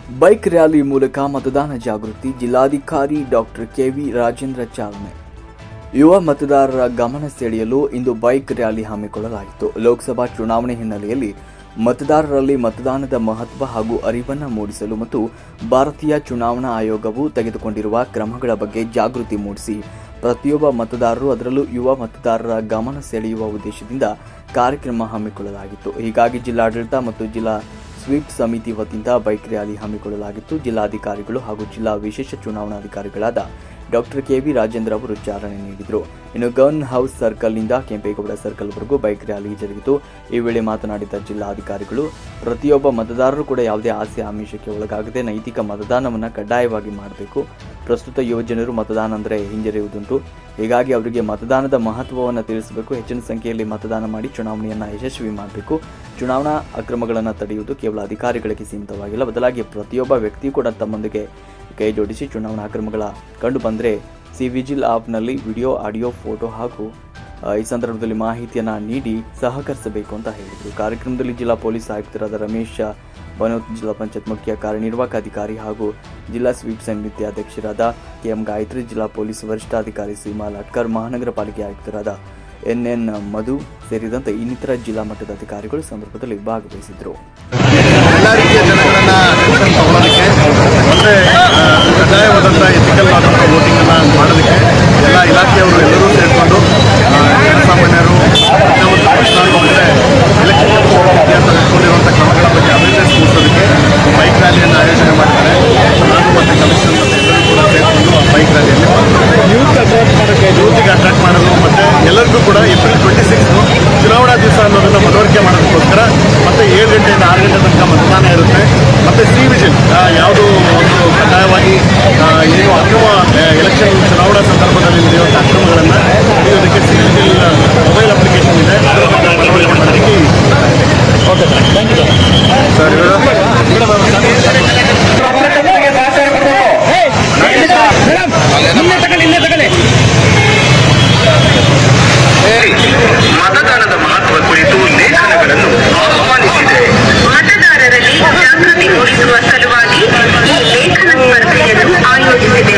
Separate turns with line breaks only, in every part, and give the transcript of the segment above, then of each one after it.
Bike rally ಮೂಲಕ ಮತದಾನ ಜಾಗೃತಿ. ಜಿಲ್ಲಾಧಿಕಾರಿ ಡಾಕ್ಟರ್ ಕೆವಿ ರಾಜೇಂದ್ರ ಚಾಲನೆ. ಯುವ ಮತದಾರರ ಗಮನ ಸೆಳೆಯಲು ಇಂದು ಬೈಕ್ ರ್ಯಾಲಿ ಹಮ್ಮಿಕೊಳ್ಳಲಾಯಿತು. ಲೋಕಸಭಾ ಚುನಾವಣೆ ಹಿನ್ನೆಲೆಯಲ್ಲಿ ಮತದಾರರಲ್ಲಿ ಮತದಾನದ ಮಹತ್ವ ಹಾಗೂ ಅರಿವನ್ನು ಮೂಡಿಸಲು ಮತ್ತು ಭಾರತೀಯ ಚುನಾವಣಾ ಆಯೋಗವು ತೆಗೆದುಕೊಂಡಿರುವ ಕ್ರಮಗಳ ಬಗ್ಗೆ ಜಾಗೃತಿ ಮೂಡಿಸಿ ಪ್ರತಿಯೊಬ್ಬ ಮತದಾರರು, ಅದರಲ್ಲೂ ಯುವ ಮತದಾರರ ಗಮನ ಸೆಳೆಯುವ ಉದ್ದೇಶದಿಂದ ಕಾರ್ಯಕ್ರಮ ಹಮ್ಮಿಕೊಳ್ಳಲಾಗಿತ್ತು. ಹೀಗಾಗಿ ಜಿಲ್ಲಾಡಳಿತ ಮತ್ತು ಜಿಲ್ಲಾ ಸ್ವೀಪ್ ಸಮಿತಿ ವತಿಯಿಂದ ಬೈಕ್ ರ್ಯಾಲಿ ಹಮ್ಮಿಕೊಳ್ಳಲಾಗಿತ್ತು. ಜಿಲ್ಲಾಧಿಕಾರಿಗಳು ಹಾಗೂ ಜಿಲ್ಲಾ ವಿಶೇಷ ಚುನಾವಣಾಧಿಕಾರಿಗಳಾದ ಡಾಕ್ಟರ್ ಕೆವಿ ರಾಜೇಂದ್ರ ಅವರು ಚಾಲನೆ ನೀಡಿದರು. ಇನ್ನು ಗನ್ ಹೌಸ್ ಸರ್ಕಲ್ನಿಂದ ಕೆಂಪೇಗೌಡ ಸರ್ಕಲ್ವರೆಗೂ ಬೈಕ್ ರ್ಯಾಲಿ ಜರುಗಿತು. ಈ ವೇಳೆ ಮಾತನಾಡಿದ ಜಿಲ್ಲಾಧಿಕಾರಿಗಳು, ಪ್ರತಿಯೊಬ್ಬ ಮತದಾರರು ಕೂಡ ಯಾವುದೇ ಆಸೆ ಆಮಿಷಕ್ಕೆ ಒಳಗಾಗದೆ ನೈತಿಕ ಮತದಾನವನ್ನು ಕಡ್ಡಾಯವಾಗಿ ಮಾಡಬೇಕು. ಪ್ರಸ್ತುತ ಯುವಜನರು ಮತದಾನ ಅಂದರೆ ಹಿಂಜರಿಯುವುದುಂಟು. ಹೀಗಾಗಿ ಅವರಿಗೆ ಮತದಾನದ ಮಹತ್ವವನ್ನು ತಿಳಿಸಬೇಕು. ಹೆಚ್ಚಿನ ಸಂಖ್ಯೆಯಲ್ಲಿ ಮತದಾನ ಮಾಡಿ ಚುನಾವಣೆಯನ್ನು ಯಶಸ್ವಿ ಮಾಡಬೇಕು. ಚುನಾವಣಾ ಅಕ್ರಮಗಳನ್ನು ತಡೆಯುವುದು ಕೇವಲ ಅಧಿಕಾರಿಗಳಿಗೆ ಸೀಮಿತವಾಗಿಲ್ಲ, ಬದಲಾಗಿ ಪ್ರತಿಯೊಬ್ಬ ವ್ಯಕ್ತಿಯೂ ಕೂಡ ತಮ್ಮೊಂದಿಗೆ ಕೈ ಜೋಡಿಸಿ ಚುನಾವಣಾ ಅಕ್ರಮಗಳ ಕಂಡು ಬಂದರೆ ಸಿವಿಜಿಲ್ ಆಪ್ನಲ್ಲಿ ವಿಡಿಯೋ, ಆಡಿಯೋ, ಫೋಟೋ ಹಾಗೂ ಈ ಸಂದರ್ಭದಲ್ಲಿ ಮಾಹಿತಿಯನ್ನು ನೀಡಿ ಸಹಕರಿಸಬೇಕು ಅಂತ ಹೇಳಿದರು. ಕಾರ್ಯಕ್ರಮದಲ್ಲಿ ಜಿಲ್ಲಾ ಪೊಲೀಸ್ ಆಯುಕ್ತರಾದ ರಮೇಶ್ ಬನೋತ್, ಜಿಲ್ಲಾ ಪಂಚಾಯತ್ ಮುಖ್ಯ ಕಾರ್ಯನಿರ್ವಾಹಕ ಅಧಿಕಾರಿ ಹಾಗೂ ಜಿಲ್ಲಾ ಸ್ವೀಪ್ ಸಮಿತಿ ಅಧ್ಯಕ್ಷರಾದ ಕೆಎಂ ಗಾಯತ್ರಿ, ಜಿಲ್ಲಾ ಪೊಲೀಸ್ ವರಿಷ್ಠಾಧಿಕಾರಿ ಸೀಮಾ ಲಟ್ಕರ್, ಮಹಾನಗರ ಪಾಲಿಕೆ ಆಯುಕ್ತರಾದ ಎನ್ಎನ್ ಮಧು ಸೇರಿದಂತೆ ಇನ್ನಿತರ ಜಿಲ್ಲಾ ಮಟ್ಟದ ಅಧಿಕಾರಿಗಳು ಸಂದರ್ಭದಲ್ಲಿ ಭಾಗವಹಿಸಿದರು.
ಎಲ್ಲ ರೀತಿಯ ಜನಗಳನ್ನ ತಗೊಳ್ಳೋದಕ್ಕೆ ಮತ್ತೆ ಕಡ್ಡಾಯವಾದಂಥ ಎಥಿಕಲ್ ಆದಂಥ ವೋಟಿಂಗನ್ನು ಮಾಡೋದಕ್ಕೆ ಎಲ್ಲ ಇಲಾಖೆಯವರು ಎಲ್ಲರೂ ಸೇರಿಕೊಂಡು ಜನಸಾಮಾನ್ಯರು ಪ್ರಶ್ನಾರ್ಹಗೊಂಡ್ರೆ ಎಲೆಕ್ಷನ್ ಇತಿಹಾಸ ಇಟ್ಕೊಂಡಿರುವಂಥ ಕ್ರಮಗಳ ಬಗ್ಗೆ ಅವೇರ್ನೆಸ್ ಮೂಡಿಸೋದಕ್ಕೆ ಬೈಕ್ ರ್ಯಾಲಿಯನ್ನು ಆಯೋಜನೆ ಮಾಡ್ತಾರೆ. ನಾನು ಮತ್ತು ಕಮಿಷನರ್ ಮತ್ತು ಎಲ್ಲರೂ ಕೂಡ ಸೇರಿಕೊಂಡು ಬೈಕ್ ರ್ಯಾಲಿಯಲ್ಲಿ ಯೂತ್ಗೆ ಅಟ್ರಾಕ್ಟ್ ಮಾಡೋದು ಮತ್ತು ಎಲ್ಲರಿಗೂ ಕೂಡ ಏಪ್ರಿಲ್ 26 ಚುನಾವಣಾ ದಿವಸ ಅನ್ನೋದನ್ನು ಮನವರಿಕೆ ಮಾಡೋದಕ್ಕೋಸ್ಕರ ಮತ್ತೆ 7 ಗಂಟೆಯಿಂದ 6 ಗಂಟೆ ತನಕ ಮತದಾನ ಇರುತ್ತೆ. ಮತ್ತು ಸಿವಿಜಿಲ್ ಯಾವುದು ಒಂದು ಕಡ್ಡಾಯವಾಗಿ ಏನು ಅಕ್ರಮ ಎಲೆಕ್ಷನ್ ಚುನಾವಣಾ ಸಂದರ್ಭದಲ್ಲಿ ನಡೆಯುವಂಥ ಅಕ್ರಮಗಳನ್ನು ನಡೆಯೋದಕ್ಕೆ ಸಿವಿಜಿಲ್ ಮೊಬೈಲ್ ಅಪ್ಲಿಕೇಶನ್ ಇದೆ, ಅದರ ಬಗ್ಗೆ ಮನವರಿಕೆ ಮಾಡೋದಕ್ಕೆ okay sir. Thank you sir.
ಮತದಾನದ ಮಹತ್ವ ಕುರಿತು ಲೇಖನಗಳನ್ನು ಆಹ್ವಾನಿಸಿದೆ. ಮತದಾರರಲ್ಲಿ ಜಾಗೃತಿ ಮೂಡಿಸುವ ಸಲುವಾಗಿ ಈ ಲೇಖನ ಸ್ಪರ್ಧೆಯನ್ನು ಆಯೋಜಿಸಿದೆ.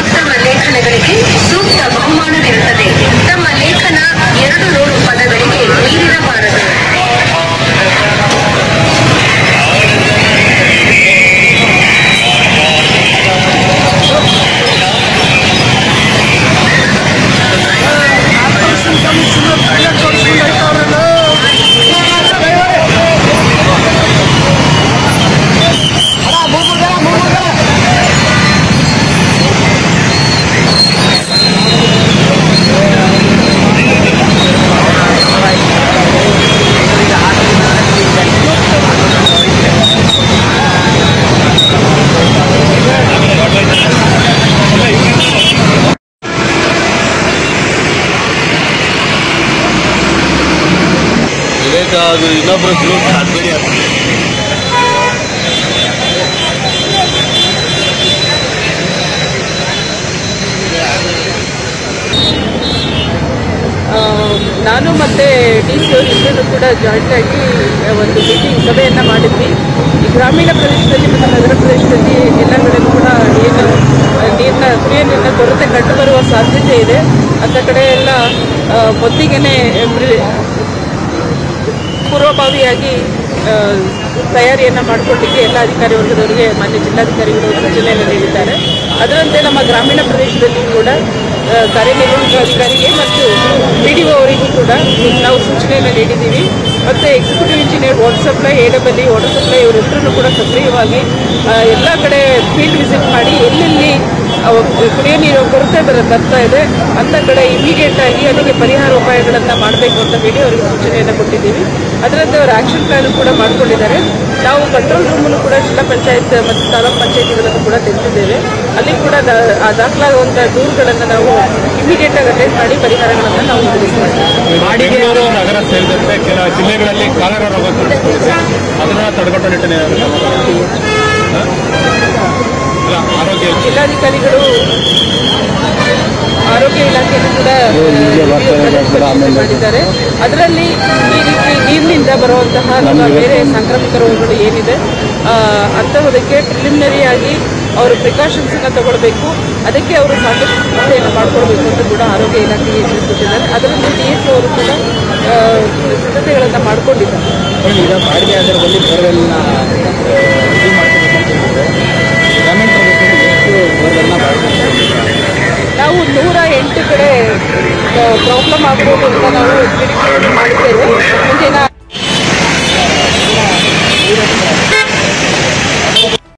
ಉತ್ತಮ ಲೇಖನಗಳಿಗೆ ಸೂಕ್ತ ಬಹುಮಾನವಿರುತ್ತದೆ. ತಮ್ಮ ಲೇಖನ 200 ಪದಗಳಿಗೆ ಮೀರಿರಬಾರದು.
ಅದು ಇನ್ನೊಬ್ಬರು ಸಾಧ್ಯ
ನಾನು ಮತ್ತು DC ಅವರು ಇಬ್ಬರೂ ಕೂಡ ಜಾಯಿಂಟ್ ಆಗಿ ಒಂದು ಸಭೆಯನ್ನು ಮಾಡಿದ್ವಿ. ಈ ಗ್ರಾಮೀಣ ಪ್ರದೇಶದಲ್ಲಿ ಮತ್ತು ನಗರ ಪ್ರದೇಶದಲ್ಲಿ ಎಲ್ಲ ಕಡೆ ಕೂಡ ಕುಡಿಯೋ ನೀರಿನ ಕೊರತೆ ಕಂಡುಬರುವ ಸಾಧ್ಯತೆ ಇದೆ. ಅಂಥ ಕಡೆ ಎಲ್ಲ ಮೊದಲಿಗೆ ಪೂರ್ವಭಾವಿಯಾಗಿ ತಯಾರಿಯನ್ನು ಮಾಡಿಕೊಳ್ಳಲಿಕ್ಕೆ ಎಲ್ಲ ಅಧಿಕಾರಿ ವರ್ಗದವರಿಗೆ ಮಾನ್ಯ ಜಿಲ್ಲಾಧಿಕಾರಿಗಳು ಸೂಚನೆಯನ್ನು ನೀಡಿದ್ದಾರೆ. ಅದರಂತೆ ನಮ್ಮ ಗ್ರಾಮೀಣ ಪ್ರದೇಶದಲ್ಲಿ ಕೂಡ ಕಾರ್ಯನಿರ್ವಾಹಕ ಅಧಿಕಾರಿಗೆ ಮತ್ತು PDO ಅವರಿಗೂ ಕೂಡ ನಾವು ಸೂಚನೆಯನ್ನು ನೀಡಿದ್ದೀವಿ. ಮತ್ತು executive engineer, water supply, AWE, water supply ಇವರಿಬ್ಬರನ್ನು ಕೂಡ ಸಕ್ರಿಯವಾಗಿ ಎಲ್ಲ ಕಡೆ ಫೀಲ್ಡ್ ವಿಸಿಟ್ ಮಾಡಿ ಎಲ್ಲೆಲ್ಲಿ ಕುಡಿಯೋ ನೀರು ಕೊರತೆ ಬರ್ತಾ ಇದೆ ಅಂಥ ಕಡೆ ಇಮಿಡಿಯೇಟ್ ಆಗಿ ಅದಕ್ಕೆ ಪರಿಹಾರ ಉಪಾಯಗಳನ್ನು ಮಾಡಬೇಕು ಅಂತ ಹೇಳಿ ಅವರಿಗೆ ಸೂಚನೆಯನ್ನು ಕೊಟ್ಟಿದ್ದೀವಿ. ಅದರಂತೆ ಅವರು ಆ್ಯಕ್ಷನ್ ಪ್ಲಾನ್ ಕೂಡ ಮಾಡಿಕೊಂಡಿದ್ದಾರೆ. ನಾವು ಕಂಟ್ರೋಲ್ ರೂಮನ್ನು ಕೂಡ ಜಿಲ್ಲಾ ಪಂಚಾಯತ್ ಮತ್ತು ತಾಲೂಕು ಪಂಚಾಯತಿಗಳನ್ನು ಕೂಡ ತೆಗೆದಿದ್ದೇವೆ. ಅಲ್ಲಿ ಕೂಡ ದಾಖಲಾಗುವಂಥ ದೂರುಗಳನ್ನು ನಾವು ಇಮಿಡಿಯೇಟ್ ಆಗಿ ಅಟೆಂಡ್ ಮಾಡಿ ಪರಿಹಾರಗಳನ್ನು ನಾವು
ಮಾಡ್ತೀವಿ. ಬೆಂಗಳೂರು ನಗರ ಸೇರಿದಂತೆ ಕೆಲ ಜಿಲ್ಲೆಗಳಲ್ಲಿ ಕಾಲರ ರೋಗ ಕಾಣಿಸ್ಕೊಂಡಿದೆ. ಅದನ್ನು ತಡೆಗಟ್ಟುವ ನಿಟ್ಟಿನಲ್ಲಿ ಆರೋಗ್ಯ
ಜಿಲ್ಲಾಧಿಕಾರಿಗಳು ಆರೋಗ್ಯ ಇಲಾಖೆಯನ್ನು ಕೂಡ ಮಾಡಿದ್ದಾರೆ. ಅದರಲ್ಲಿ ಈ ರೀತಿ ನೀರಿನಿಂದ ಬರುವಂತಹ ಅಥವಾ ಬೇರೆ ಸಾಂಕ್ರಾಮಿಕ ರೋಗಗಳು ಏನಿದೆ ಅಂಥದಕ್ಕೆ ಪ್ರಿಲಿಮಿನರಿಯಾಗಿ ಅವರು ಪ್ರಿಕಾಷನ್ಸನ್ನು ತಗೊಳ್ಬೇಕು. ಅದಕ್ಕೆ ಅವರು ಸಾಕಷ್ಟು ಸಿದ್ಧತೆಯನ್ನು ಮಾಡಿಕೊಳ್ಬೇಕು ಅಂತ ಕೂಡ ಆರೋಗ್ಯ ಇಲಾಖೆಗೆ ತಿಳಿಸಿದ್ದಾರೆ. ಅದರಲ್ಲಿ DF ಅವರು ಕೂಡ ಸಿದ್ಧತೆಗಳನ್ನು ಮಾಡಿಕೊಂಡಿದ್ದಾರೆ.
ಈಗ ಬಾಡಿಗೆ ಆಧಾರದಲ್ಲಿ ಬೋರ್ವೆಲ್ನ
ನಾವು 108 ಕಡೆ ಪ್ರಾಬ್ಲಮ್ ಆಗ್ಬೋದು ಅಂತ ನಾವು ಮಾಡಿದ್ದೇವೆ. ಮುಂದಿನ